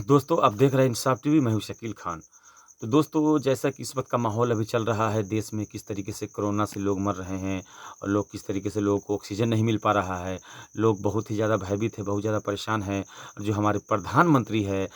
दोस्तों, आप देख रहे हैं इंसाफ टीवी, मैं हूँ शकील खान। तो दोस्तों, जैसा कि इस वक़्त का माहौल अभी चल रहा है देश में, किस तरीके से कोरोना से लोग मर रहे हैं और लोग किस तरीके से लोगों को ऑक्सीजन नहीं मिल पा रहा है। लोग बहुत ही ज़्यादा भयभीत हैं, बहुत ज़्यादा परेशान हैं। और जो हमारे प्रधानमंत्री हैं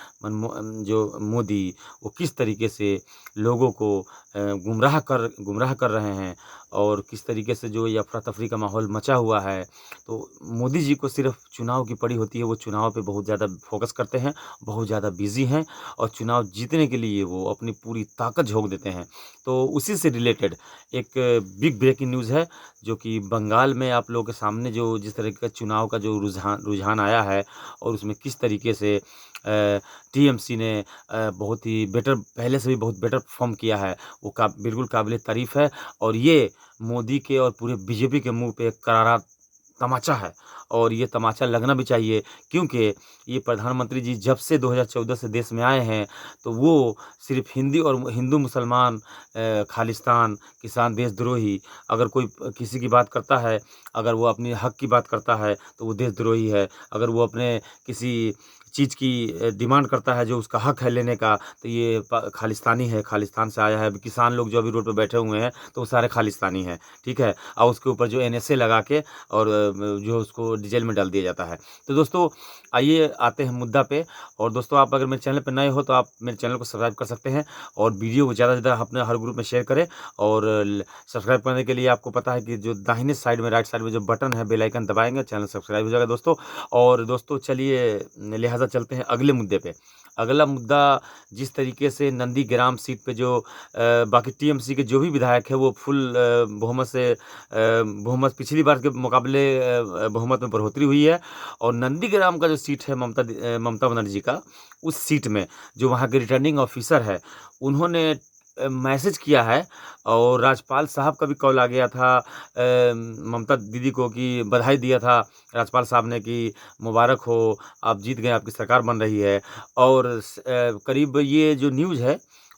जो मोदी, वो किस तरीके से लोगों को गुमराह कर रहे हैं और किस तरीके से जो ये अफ़रा-तफ़री का माहौल मचा हुआ है। तो मोदी जी को सिर्फ़ चुनाव की पड़ी होती है, वो चुनाव पे बहुत ज़्यादा फ़ोकस करते हैं, बहुत ज़्यादा बिज़ी हैं और चुनाव जीतने के लिए वो अपनी पूरी ताकत झोंक देते हैं। तो उसी से रिलेटेड एक बिग ब्रेकिंग न्यूज़ है, जो कि बंगाल में आप लोगों के सामने जो जिस तरह का चुनाव का जो रुझान आया है और उसमें किस तरीके से टीएमसी ने बहुत ही बेटर, पहले से भी बहुत बेटर परफ़ॉर्म किया है, वो बिल्कुल काबिल-ए-तारीफ़ है। और ये मोदी के और पूरे बीजेपी के मुँह पे एक करारा तमाचा है और ये तमाचा लगना भी चाहिए, क्योंकि ये प्रधानमंत्री जी जब से 2014 से देश में आए हैं, तो वो सिर्फ़ हिंदी और हिंदू मुसलमान खालिस्तान, किसान देशद्रोही, अगर कोई किसी की बात करता है, अगर वो अपने हक की बात करता है, तो वो देशद्रोही है। अगर वो अपने किसी चीज़ की डिमांड करता है जो उसका हक है लेने का, तो ये खालिस्तानी है, खालिस्तान से आया है। अभी किसान लोग जो अभी रोड पे बैठे हुए हैं, तो वो सारे खालिस्तानी हैं, ठीक है? और उसके ऊपर जो एनएसए लगा के और जो उसको जेल में डाल दिया जाता है। तो दोस्तों, आइए आते हैं मुद्दा पे। और दोस्तों, आप अगर मेरे चैनल पे नए हो तो आप मेरे चैनल को सब्सक्राइब कर सकते हैं और वीडियो को ज़्यादा से ज़्यादा अपने हर ग्रुप में शेयर करें। और सब्सक्राइब करने के लिए आपको पता है कि जो दाहिने साइड में, राइट साइड में जो बटन है, बेल आइकन दबाएँगे, चैनल सब्सक्राइब हो जाएगा दोस्तों। और दोस्तों, चलिए लिहाज़ा चलते हैं अगले मुद्दे पे। अगला मुद्दा, जिस तरीके से नंदीग्राम सीट पे जो बाकी टीएमसी के जो भी विधायक हैं, वो फुल बहुमत से बहुमत पिछली बार के मुकाबले बहुमत में बढ़ोतरी हुई है। और नंदीग्राम का जो सीट है ममता बनर्जी का, उस सीट में जो वहाँ के रिटर्निंग ऑफिसर है, उन्होंने मैसेज किया है और राज्यपाल साहब का भी कॉल आ गया था ममता दीदी को, कि बधाई दिया था राज्यपाल साहब ने कि मुबारक हो, आप जीत गए, आपकी सरकार बन रही है। और करीब ये जो न्यूज़ है,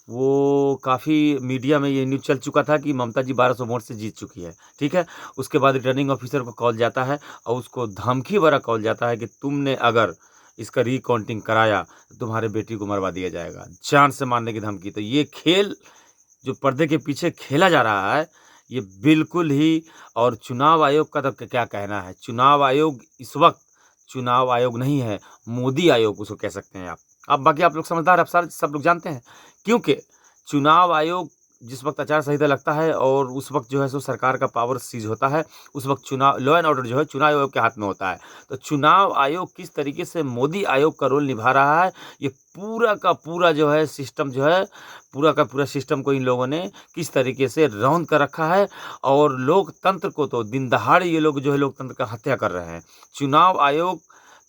वो काफ़ी मीडिया में ये न्यूज़ चल चुका था कि ममता जी 1200 वोट से जीत चुकी है, ठीक है? उसके बाद रिटर्निंग ऑफिसर को कॉल जाता है और उसको धमकी भरा कॉल जाता है कि तुमने अगर इसका रीकाउंटिंग कराया, तो तुम्हारे बेटी को मरवा दिया जाएगा, जान से मारने की धमकी। तो ये खेल जो पर्दे के पीछे खेला जा रहा है, ये बिल्कुल ही, और चुनाव आयोग का तो क्या कहना है? चुनाव आयोग इस वक़्त चुनाव आयोग नहीं है, मोदी आयोग उसको कह सकते हैं आप। अब बाकी आप लोग समझदार, आप सारे सब लोग जानते हैं, क्योंकि चुनाव आयोग जिस वक़्त आचार संहिता लगता है और उस वक़्त जो है सो सरकार का पावर सीज़ होता है, उस वक़्त चुनाव, लॉ एंड ऑर्डर जो है चुनाव आयोग के हाथ में होता है। तो चुनाव आयोग किस तरीके से मोदी आयोग का रोल निभा रहा है, ये पूरा का पूरा जो है सिस्टम जो है, पूरा का पूरा सिस्टम को इन लोगों ने किस तरीके से रौंद कर रखा है। और लोकतंत्र को तो दिन दहाड़े ये लोग जो है लोकतंत्र का हत्या कर रहे हैं। चुनाव आयोग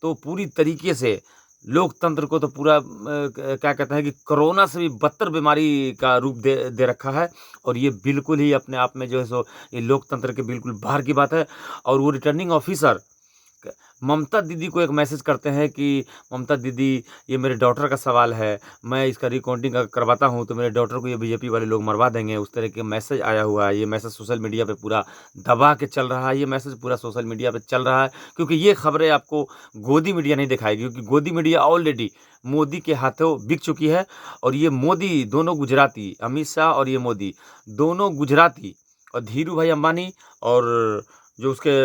तो पूरी तरीके से लोकतंत्र को तो पूरा क्या कहते हैं कि कोरोना से भी बदतर बीमारी का रूप दे दे रखा है। और ये बिल्कुल ही अपने आप में जो है सो ये लोकतंत्र के बिल्कुल बाहर की बात है। और वो रिटर्निंग ऑफिसर क ममता दीदी को एक मैसेज करते हैं कि ममता दीदी, ये मेरे डॉटर का सवाल है, मैं इसका रिकाउंटिंग करवाता हूँ तो मेरे डॉटर को ये बीजेपी वाले लोग मरवा देंगे। उस तरह के मैसेज आया हुआ है। ये मैसेज सोशल मीडिया पे पूरा दबा के चल रहा है। ये मैसेज पूरा सोशल मीडिया पे चल रहा है, क्योंकि ये खबरें आपको गोदी मीडिया नहीं दिखाएगी, क्योंकि गोदी मीडिया ऑलरेडी मोदी के हाथों बिक चुकी है। और ये मोदी दोनों गुजराती, अमित शाह और ये मोदी दोनों गुजराती, और धीरू भाई अंबानी और जो उसके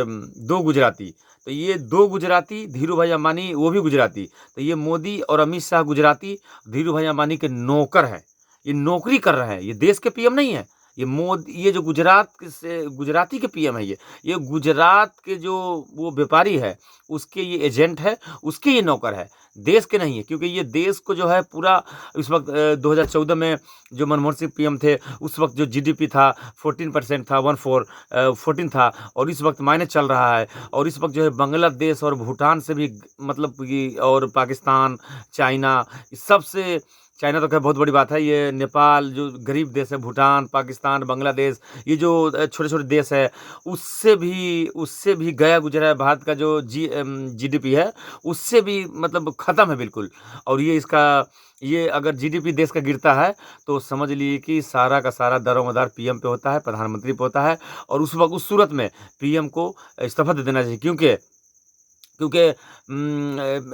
2 गुजराती, तो ये 2 गुजराती, धीरू भाई अंबानी वो भी गुजराती। तो ये मोदी और अमित शाह गुजराती, धीरू भाई अंबानी के नौकर हैं। ये नौकरी कर रहे हैं, ये देश के पीएम नहीं है। ये जो गुजराती के पीएम है, ये गुजरात के जो वो व्यापारी है, उसके ये एजेंट है, उसके ये नौकर है, देश के नहीं है। क्योंकि ये देश को जो है पूरा इस वक़्त 2014 में जो मनमोहन सिंह पीएम थे, उस वक़्त जो जीडीपी था 14% था, 14 था। और इस वक़्त माइनस चल रहा है। और इस वक़्त जो है बांग्लादेश और भूटान से भी मतलब कि, और पाकिस्तान, चाइना, इस सबसे, चाइना तो खैर बहुत बड़ी बात है, ये नेपाल जो गरीब देश है, भूटान, पाकिस्तान, बांग्लादेश, ये जो छोटे-छोटे देश है, उससे भी गया गुज़रा है भारत का जो जीडीपी है, उससे भी मतलब ख़त्म है बिल्कुल। और ये अगर जीडीपी देश का गिरता है, तो समझ लीजिए कि सारा का सारा दारोमदार पीएम पे होता है, प्रधानमंत्री पे होता है। और उस वक़्त, उस सूरत में पीएम को इस्तीफ़ा दे देना चाहिए, क्योंकि क्योंकि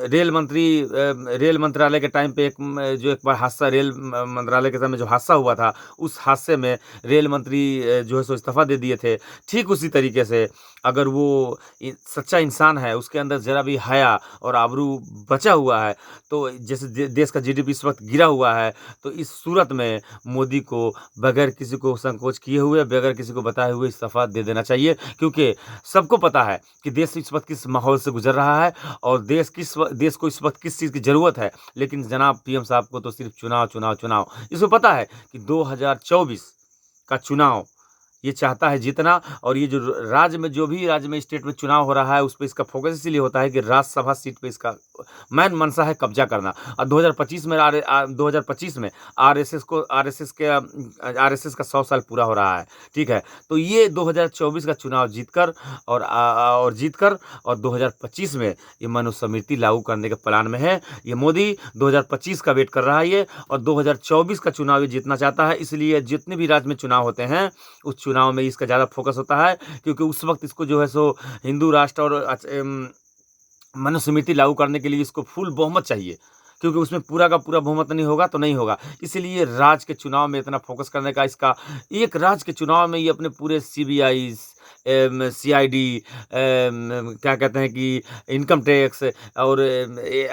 रेल मंत्रालय के टाइम पे जो एक बार हादसा रेल मंत्रालय के समय जो हादसा हुआ था, उस हादसे में रेल मंत्री जो है सो इस्तीफ़ा दे दिए थे। ठीक उसी तरीके से अगर वो सच्चा इंसान है, उसके अंदर ज़रा भी हया और आबरू बचा हुआ है, तो जैसे देश का जीडीपी इस वक्त गिरा हुआ है, तो इस सूरत में मोदी को बगैर किसी को संकोच किए हुए, बगैर किसी को बताए हुए इस्तीफ़ा दे देना चाहिए, क्योंकि सबको पता है कि देश इस वक्त किस माहौल से गुजर रहा है और देश को इस वक्त किस चीज़ की ज़रूरत है। लेकिन जनाब पीएम साहब को तो सिर्फ़ चुनाव, चुनाव, चुनाव। इसको पता है कि 2024 का चुनाव ये चाहता है जीतना, और ये जो राज्य में स्टेट में चुनाव हो रहा है, उस पे इसका फ़ोकस इसीलिए होता है कि राज्यसभा सीट पे इसका मेन मंशा है कब्ज़ा करना। और 2025 में आरएसएस का 100 साल पूरा हो रहा है, ठीक है? तो ये 2024 का चुनाव जीतकर और 2025 में ये मनुस्मृति लागू करने के प्लान में है। ये मोदी 2025 का वेट कर रहा है ये, और 2024 का चुनाव ये जीतना चाहता है। इसलिए जितने भी राज्य में चुनाव होते हैं, उस चुनाव में इसका ज़्यादा फ़ोकस होता है, क्योंकि उस वक़्त इसको जो है सो हिंदू राष्ट्र और मनुस्मृति लागू करने के लिए इसको फुल बहुमत चाहिए, क्योंकि उसमें पूरा का पूरा बहुमत नहीं होगा तो नहीं होगा। इसीलिए राज्य के चुनाव में इतना फ़ोकस करने का इसका, एक राज्य के चुनाव में ये अपने पूरे सीबीआई, सीआईडी, क्या कहते हैं कि इनकम टैक्स और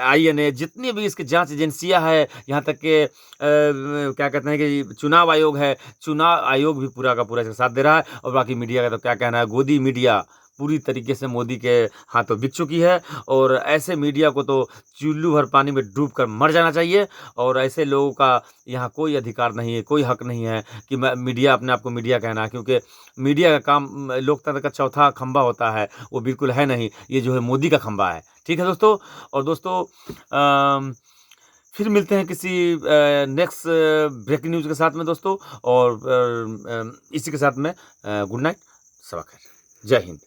आईएनए, जितनी भी इसकी जाँच एजेंसियाँ हैं, यहाँ तक कि क्या कहते हैं कि चुनाव आयोग है, चुनाव आयोग भी पूरा का पूरा इसका साथ दे रहा है। और बाकी मीडिया का तो क्या कहना है, गोदी मीडिया पूरी तरीके से मोदी के हाथों बिक चुकी है, और ऐसे मीडिया को तो चुल्लू भर पानी में डूब कर मर जाना चाहिए, और ऐसे लोगों का यहाँ कोई अधिकार नहीं है, कोई हक नहीं है कि मीडिया अपने आप को मीडिया कहना, क्योंकि मीडिया का काम लोकतंत्र का चौथा खंभा होता है, वो बिल्कुल है नहीं, ये जो है मोदी का खंभा है। ठीक है दोस्तों। और दोस्तों फिर मिलते हैं किसी नेक्स्ट ब्रेकिंग न्यूज़ के साथ में दोस्तों, और इसी के साथ में गुड नाइट, शब ख़ैर, जय हिंद।